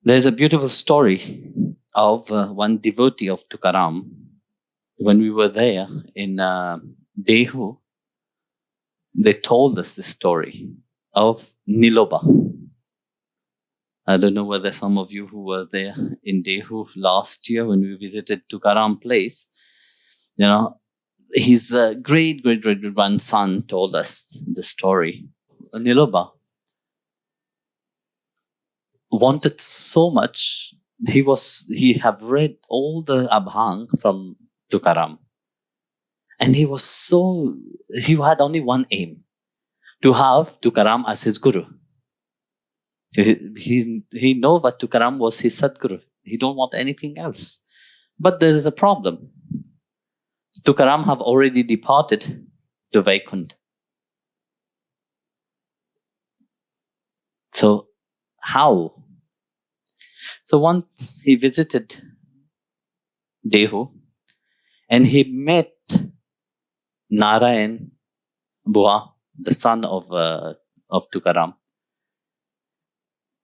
There's a beautiful story of one devotee of Tukaram. When we were there in Dehu, they told us the story of Niloba. I don't know whether some of you who were there in Dehu last year when we visited Tukaram place, his great grandson told us the story. Niloba wanted so much. He have read all the Abhang from Tukaram. And he had only one aim, to have Tukaram as his guru. He know that Tukaram was his satguru. He don't want anything else. But there is a problem. Tukaram have already departed to Vaikuntha. So how? So once he visited Dehu and he met Narayan Bua, the son of Tukaram.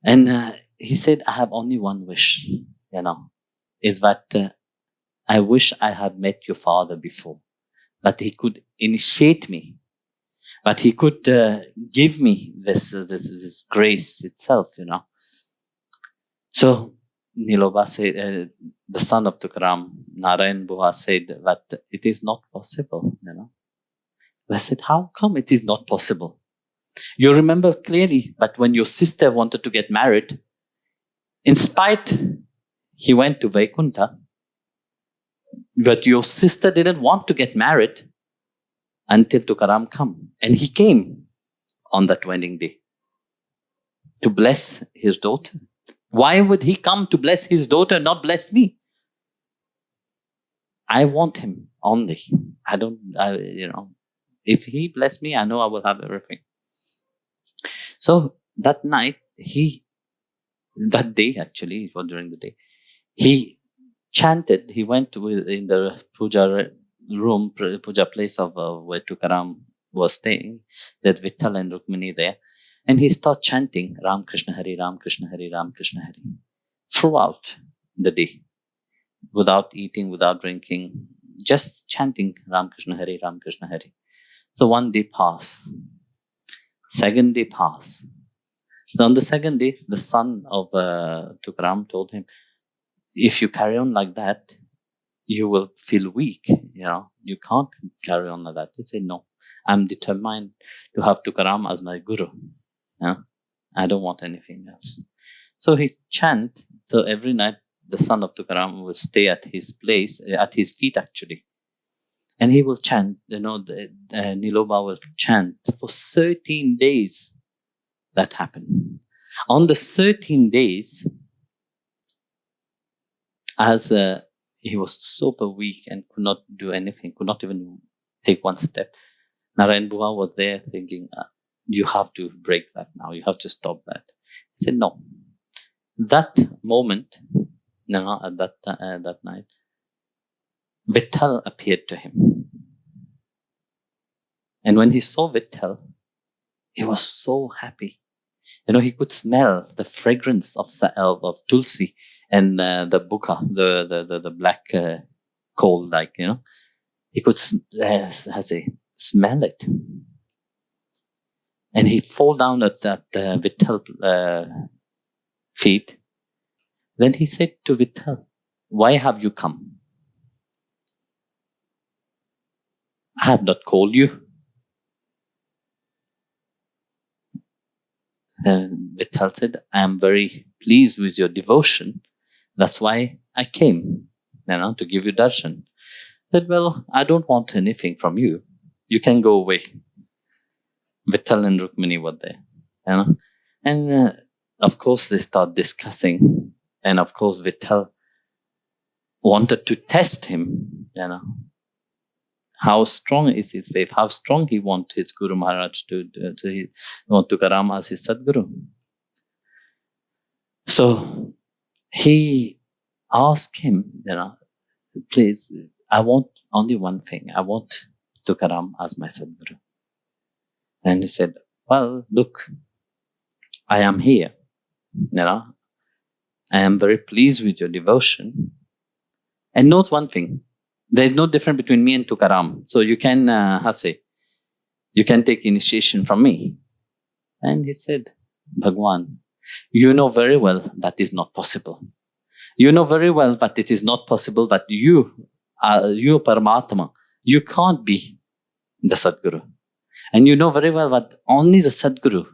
And he said, I have only one wish, is that I wish I had met your father before, that he could initiate me, that he could give me this grace itself, So Niloba said, the son of Tukaram, Narayan Bua, said that it is not possible, I said, how come it is not possible? You remember clearly that when your sister wanted to get married, in spite he went to Vaikuntha, but your sister didn't want to get married until Tukaram come. And he came on that wedding day to bless his daughter. Why would he come to bless his daughter, not bless me? I want him only. If he bless me, I know I will have everything. So that night, that day actually, it was during the day, he chanted. He went in the puja room, puja place of where Tukaram was staying, that Vittal and Rukmini there, and he started chanting Ram Krishna Hari, Ram Krishna Hari, Ram Krishna Hari throughout the day, without eating, without drinking, just chanting Ram Krishna Hari, Ram Krishna Hari. So one day passed, second day passed. So on the second day, the son of Tukaram told him, if you carry on like that, you will feel weak. You can't carry on like that. He said, no, I'm determined to have Tukaram as my guru. I don't want anything else. So he chant. So every night, the son of Tukaram will stay at his place, at his feet actually. And he will chant, Niloba will chant for 13 days. That happened. On the 13 days, as he was super weak and could not do anything, could not even take one step, Narayan Bua was there thinking, you have to break that now. You have to stop that. He said, no. That moment, at that night, Vittal appeared to him. And when he saw Vittal, he was so happy. He could smell the fragrance of tulsi and the buka, the black coal, he could smell it. And he fall down at that Vittal feet. Then he said to Vittal, why have you come? I have not called you. Then Vittal said, I am very pleased with your devotion. That's why I came, to give you darshan. I said, well, I don't want anything from you. You can go away. Vittal and Rukmini were there, And of course, they start discussing. And of course, Vittal wanted to test him, how strong is his faith, how strong he wants his Guru Maharaj to want Tukaram as his Sadguru. So he asked him, please, I want only one thing. I want Tukaram as my Sadguru. And he said, well, look, I am here, I am very pleased with your devotion. And note one thing, there is no difference between me and Tukaram. So you can, you can take initiation from me. And he said, Bhagwan, you know very well that is not possible. You know very well that it is not possible that you Paramatma, you can't be the Satguru. And you know very well that only the Satguru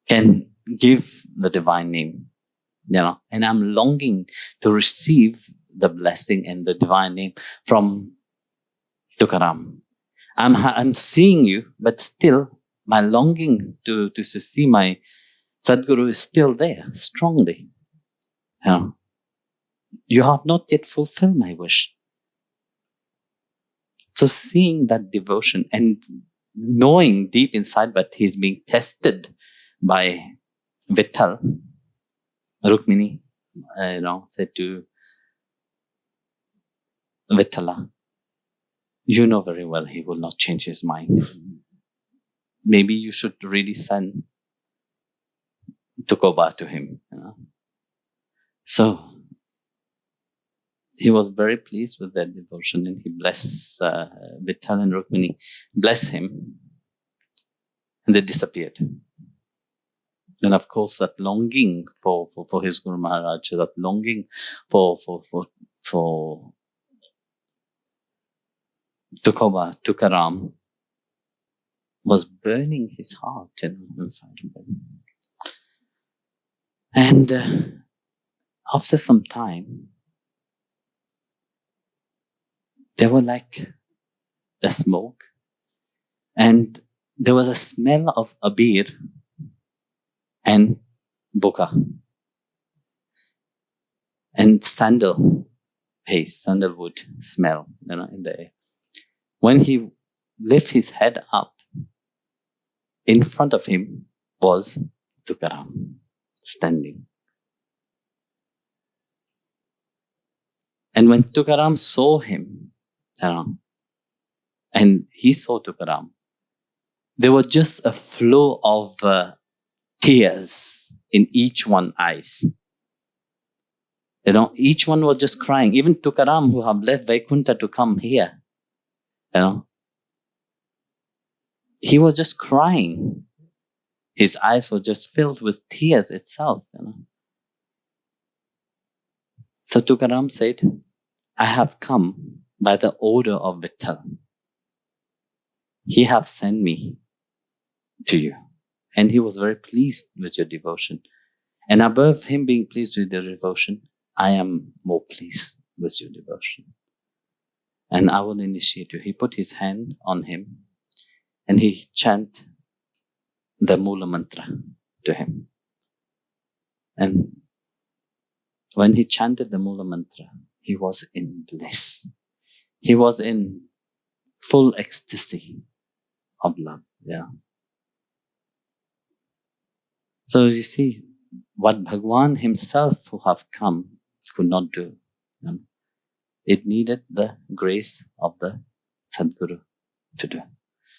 can give the divine name. And I'm longing to receive the blessing and the divine name from Tukaram. I'm seeing you, but still my longing to see my Sadguru is still there, strongly. You have not yet fulfilled my wish. So seeing that devotion and knowing deep inside that he's being tested by Vitthal, Rukmini, said to Vitthala, you know very well he will not change his mind. Maybe you should really send Tukoba to him. So he was very pleased with that devotion, and he blessed Vitthal and Rukmini, blessed him, and they disappeared. And of course, that longing for his Guru Maharaj, that longing for Tukoba, Tukaram, was burning his heart inside of him. And after some time, there were like a smoke, and there was a smell of abir and buka and sandalwood smell, in the air. When he lifted his head up, in front of him was Tukaram standing. And when Tukaram saw him, and he saw Tukaram, there was just a flow of tears in each one's eyes. Each one was just crying. Even Tukaram, who have left Vaikunta to come here, he was just crying. His eyes were just filled with tears itself. So Tukaram said, I have come by the order of Vitthal. He have sent me to you. And he was very pleased with your devotion. And above him being pleased with your devotion, I am more pleased with your devotion. And I will initiate you. He put his hand on him and he chanted the Mula Mantra to him. And when he chanted the Mula Mantra, he was in bliss. He was in full ecstasy of love. So you see, what Bhagwan himself who have come could not do. It needed the grace of the Sadguru to do.